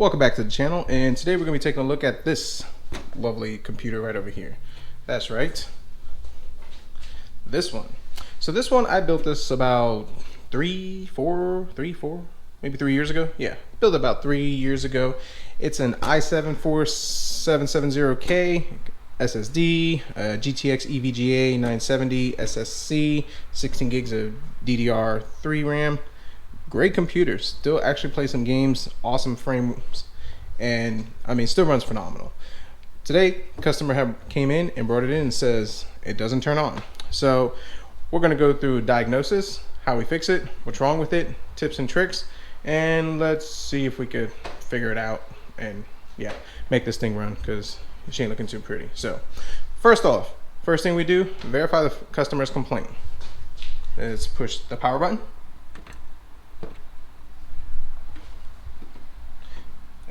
Welcome back to the channel, and today we're going to be taking a look at this lovely computer right over here. That's right, this one. So this one, I built this about maybe 3 years ago. Yeah, built it about 3 years ago. It's an i7-4770K SSD, GTX EVGA 970 SSC, 16 gigs of DDR3 RAM. Great computer, still actually play some games, awesome frames, and I mean still runs phenomenal. Today customer came in and brought it in and says it doesn't turn on. So we're going to go through diagnosis, how we fix it, what's wrong with it, tips and tricks, and let's see if we could figure it out and yeah, make this thing run, because she ain't looking too pretty. So first thing we do, verify the customer's complaint. Let's push the power button.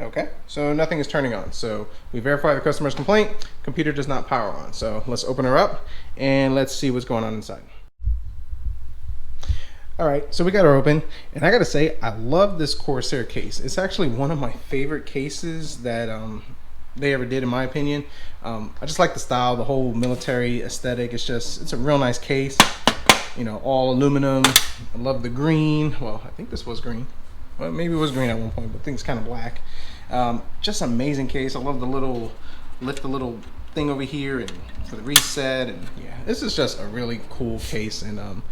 Okay, so nothing is turning on. So we verify the customer's complaint, computer does not power on. So let's open her up and let's see what's going on inside. All right, so we got her open, and I gotta say, I love this Corsair case. It's actually one of my favorite cases that they ever did, in my opinion. I just like the style, the whole military aesthetic. It's a real nice case, you know, all aluminum. I love the green. Well, I think this was green. Well, maybe it was green at one point, but I think it's kind of black. Just amazing case. I love the little, lift the little thing over here and for the reset, and yeah, this is just a really cool case, and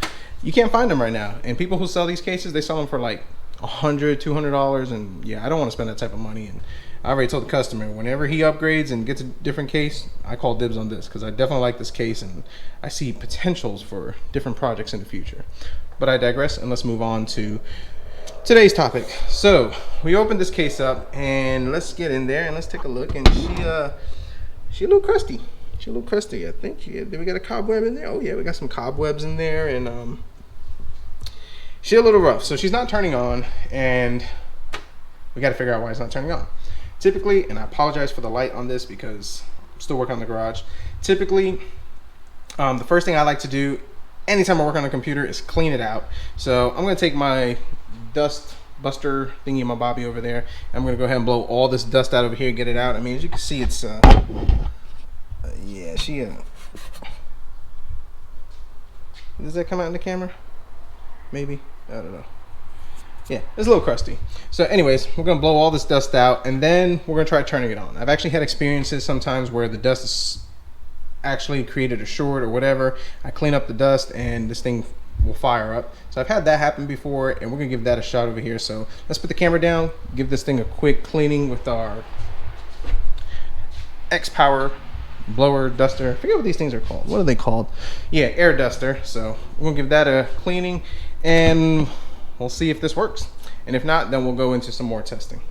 you can't find them right now. And people who sell these cases, they sell them for like $100–200, and yeah, I don't want to spend that type of money. And I already told the customer, whenever he upgrades and gets a different case, I call dibs on this, because I definitely like this case and I see potentials for different projects in the future. But I digress, and let's move on to today's topic. So we opened this case up, and let's get in there and let's take a look. And she a little crusty. I think. Did we get a cobweb in there? Oh yeah, we got some cobwebs in there, and she's a little rough. So she's not turning on, and we got to figure out why it's not turning on. Typically, and I apologize for the light on this because I'm still working on the garage. Typically, the first thing I like to do anytime I work on a computer is clean it out. So I'm going to take my dust buster thingy, my bobby over there. I'm going to go ahead and blow all this dust out over here and get it out. I mean, as you can see, it's yeah, does that come out in the camera? Maybe, I don't know. Yeah, it's a little crusty. So anyways, we're gonna blow all this dust out, and then we're gonna try turning it on. I've actually had experiences sometimes where the dust has actually created a short or whatever. I clean up the dust and this thing will fire up. So I've had that happen before, and we're gonna give that a shot over here. So let's put the camera down, give this thing a quick cleaning with our X-Power blower duster. I forget what these things are called. What are they called? Yeah, air duster. So we're gonna give that a cleaning, and we'll see if this works. And if not, then we'll go into some more testing.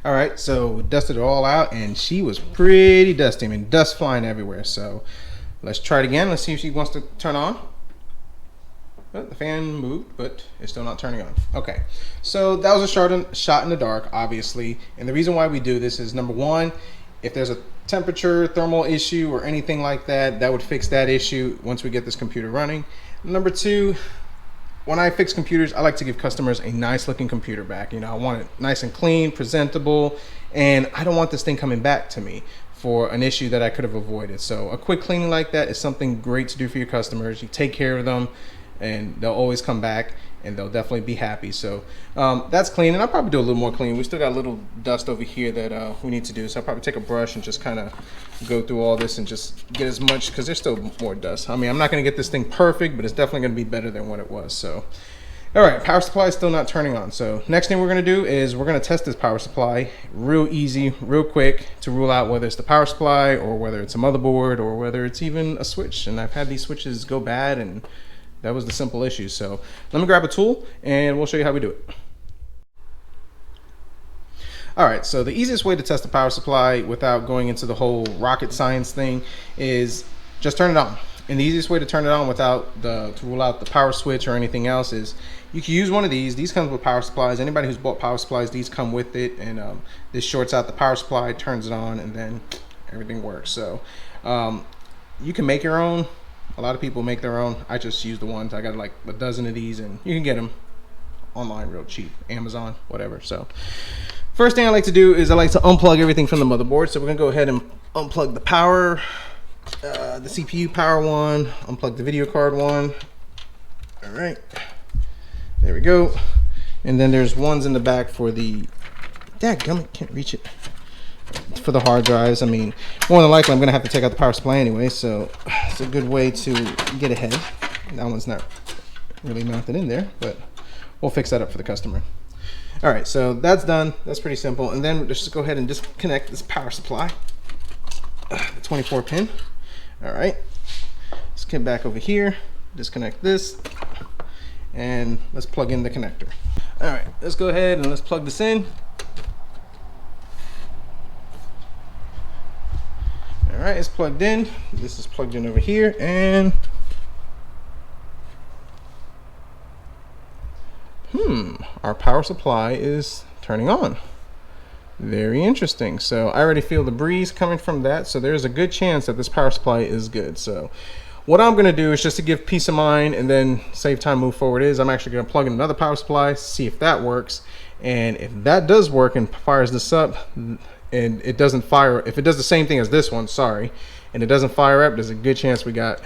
All right, so we dusted it all out, and she was pretty dusty. I mean, dust flying everywhere. So let's try it again. Let's see if she wants to turn on. Well, the fan moved, but it's still not turning on. Okay, so that was a shot in the dark, obviously. And the reason why we do this is, number one, if there's a temperature, thermal issue, or anything like that, that would fix that issue once we get this computer running. Number two, when I fix computers, I like to give customers a nice looking computer back. You know, I want it nice and clean, presentable, and I don't want this thing coming back to me for an issue that I could have avoided. So a quick cleaning like that is something great to do for your customers. You take care of them, and they'll always come back, and they'll definitely be happy. So that's clean, and I'll probably do a little more clean. We still got a little dust over here that we need to do. So I'll probably take a brush and just kind of go through all this and just get as much, because there's still more dust. I mean, I'm not going to get this thing perfect, but it's definitely going to be better than what it was. So all right, power supply is still not turning on. So next thing we're going to do is we're going to test this power supply real easy, real quick, to rule out whether it's the power supply or whether it's a motherboard or whether it's even a switch. And I've had these switches go bad, and that was the simple issue. So let me grab a tool and we'll show you how we do it. All right, so the easiest way to test the power supply without going into the whole rocket science thing is just turn it on. And the easiest way to turn it on without to rule out the power switch or anything else is you can use one of these. These comes with power supplies. Anybody who's bought power supplies, these come with it, and this shorts out the power supply, turns it on, and then everything works. So you can make your own. A lot of people make their own. I just use the ones. I got like a dozen of these, and you can get them online real cheap, Amazon, whatever. So first thing I like to do is I like to unplug everything from the motherboard. So we're gonna go ahead and unplug the power, the CPU power one, unplug the video card one. All right, there we go. And then there's ones in the back for the, dadgummit, can't reach it, for the hard drives. I mean, more than likely I'm gonna have to take out the power supply anyway, so it's a good way to get ahead. That one's not really mounted in there, but we'll fix that up for the customer. All right, so that's done. That's pretty simple. And then just go ahead and disconnect this power supply, the 24 pin. All right, let's get back over here, disconnect this, and let's plug in the connector. All right, let's go ahead and let's plug this in. All right, it's plugged in. This is plugged in over here, and our power supply is turning on. Very interesting. So I already feel the breeze coming from that, so there's a good chance that this power supply is good. So what I'm gonna do is, just to give peace of mind and then save time, move forward, is I'm actually gonna plug in another power supply, see if that works. And if that does work and fires this up, and it doesn't fire, if it does the same thing as this one, sorry, and it doesn't fire up, there's a good chance we got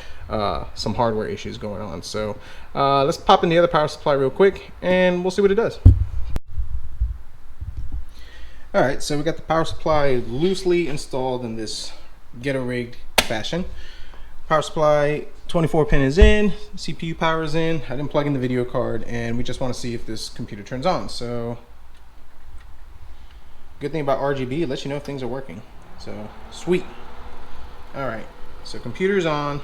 some hardware issues going on. So let's pop in the other power supply real quick and we'll see what it does. All right, so we got the power supply loosely installed in this ghetto rigged fashion. Power supply 24 pin is in, CPU power is in. I didn't plug in the video card, and we just want to see if this computer turns on. So good thing about RGB, it lets you know if things are working. So sweet. All right, so computer's on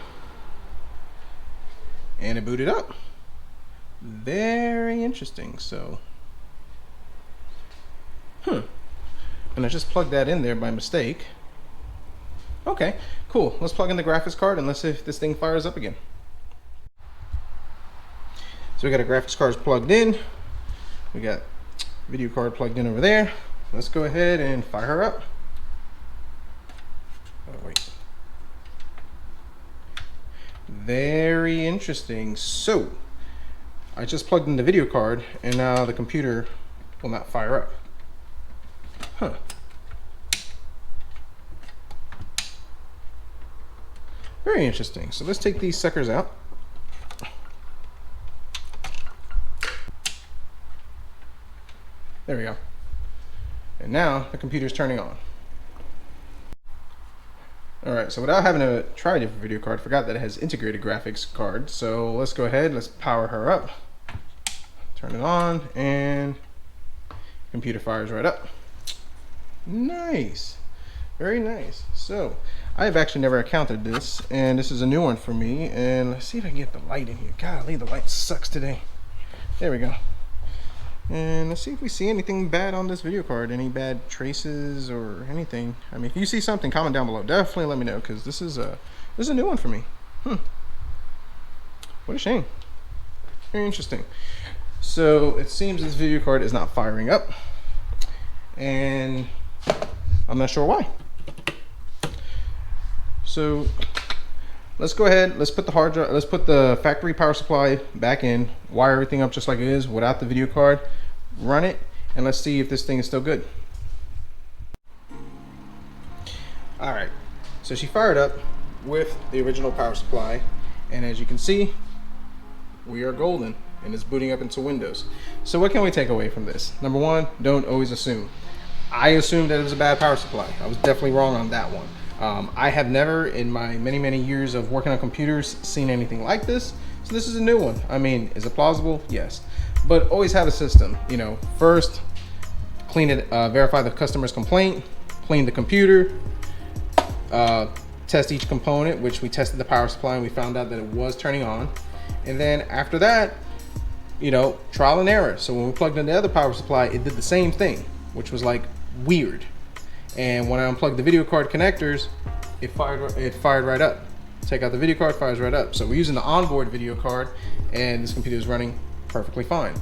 and it booted up. Very interesting. So and I just plugged that in there by mistake. Okay, cool. Let's plug in the graphics card and let's see if this thing fires up again. So we got a graphics card plugged in. We got video card plugged in over there. Let's go ahead and fire her up. Oh, wait. Very interesting. So I just plugged in the video card and now the computer will not fire up. Huh. Very interesting. So let's take these suckers out. There we go. And now the computer's turning on. All right, so without having to try a different video card, forgot that it has integrated graphics card. So let's go ahead, let's power her up. Turn it on and computer fires right up. Nice, very nice. So I've actually never encountered this, and this is a new one for me. And let's see if I can get the light in here. Golly, the light sucks today. There we go. And let's see if we see anything bad on this video card, any bad traces or anything. I mean, if you see something, comment down below. Definitely let me know, because this is a new one for me. What a shame. Very interesting. So it seems this video card is not firing up, and I'm not sure why. So let's go ahead, let's put the hard drive, let's put the factory power supply back in, wire everything up just like it is without the video card, run it, and let's see if this thing is still good. All right, so she fired up with the original power supply, and as you can see, we are golden, and it's booting up into Windows. So what can we take away from this? Number one, don't always assume. I assumed that it was a bad power supply. I was definitely wrong on that one. I have never, in my many years of working on computers, seen anything like this. So this is a new one. I mean, is it plausible? Yes. But always have a system. You know, first, clean it, verify the customer's complaint, clean the computer, test each component, which we tested the power supply and we found out that it was turning on. And then after that, you know, trial and error. So when we plugged in the other power supply, it did the same thing, which was like weird. And when I unplugged the video card connectors, it fired right up. Take out the video card, fires right up. So we're using the onboard video card, and this computer is running perfectly fine.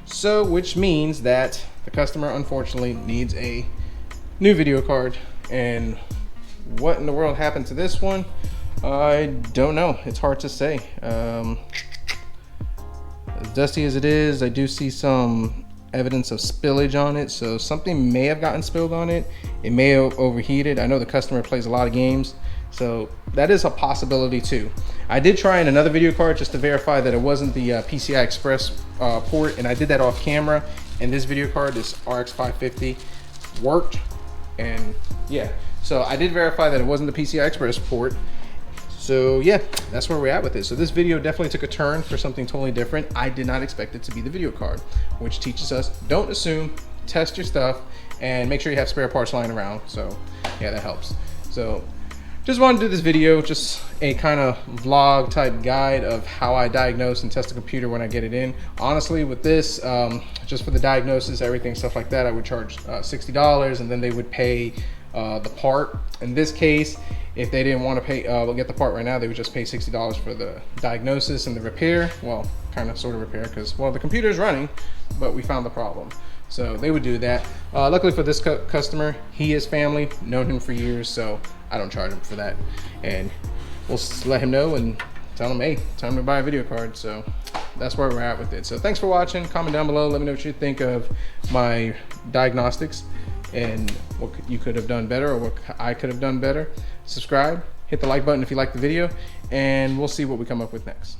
So, which means that the customer unfortunately needs a new video card. And what in the world happened to this one? I don't know. It's hard to say. As dusty as it is, I do see some evidence of spillage on it, so something may have gotten spilled on it. It may have overheated. I know the customer plays a lot of games, so that is a possibility too. I did try in another video card just to verify that it wasn't the PCI Express port, and I did that off camera, and this video card, this RX 550, worked. And yeah, so I did verify that it wasn't the PCI Express port. So yeah, that's where we're at with it. So this video definitely took a turn for something totally different. I did not expect it to be the video card, which teaches us don't assume, test your stuff, and make sure you have spare parts lying around. So yeah, that helps. So just wanted to do this video, just a kind of vlog type guide of how I diagnose and test a computer when I get it in. Honestly, with this, just for the diagnosis, everything, stuff like that, I would charge $60, and then they would pay the part. In this case, if they didn't want to pay, get the part right now, they would just pay $60 for the diagnosis and the repair. Well, kind of sort of repair, because, well, the computer is running, but we found the problem. So they would do that. Luckily for this customer, he is family, known him for years, so I don't charge him for that. And we'll let him know and tell him, hey, time to buy a video card. So that's where we're at with it. So thanks for watching. Comment down below. Let me know what you think of my diagnostics and what you could have done better, or what I could have done better. Subscribe, hit the like button if you like the video, and we'll see what we come up with next.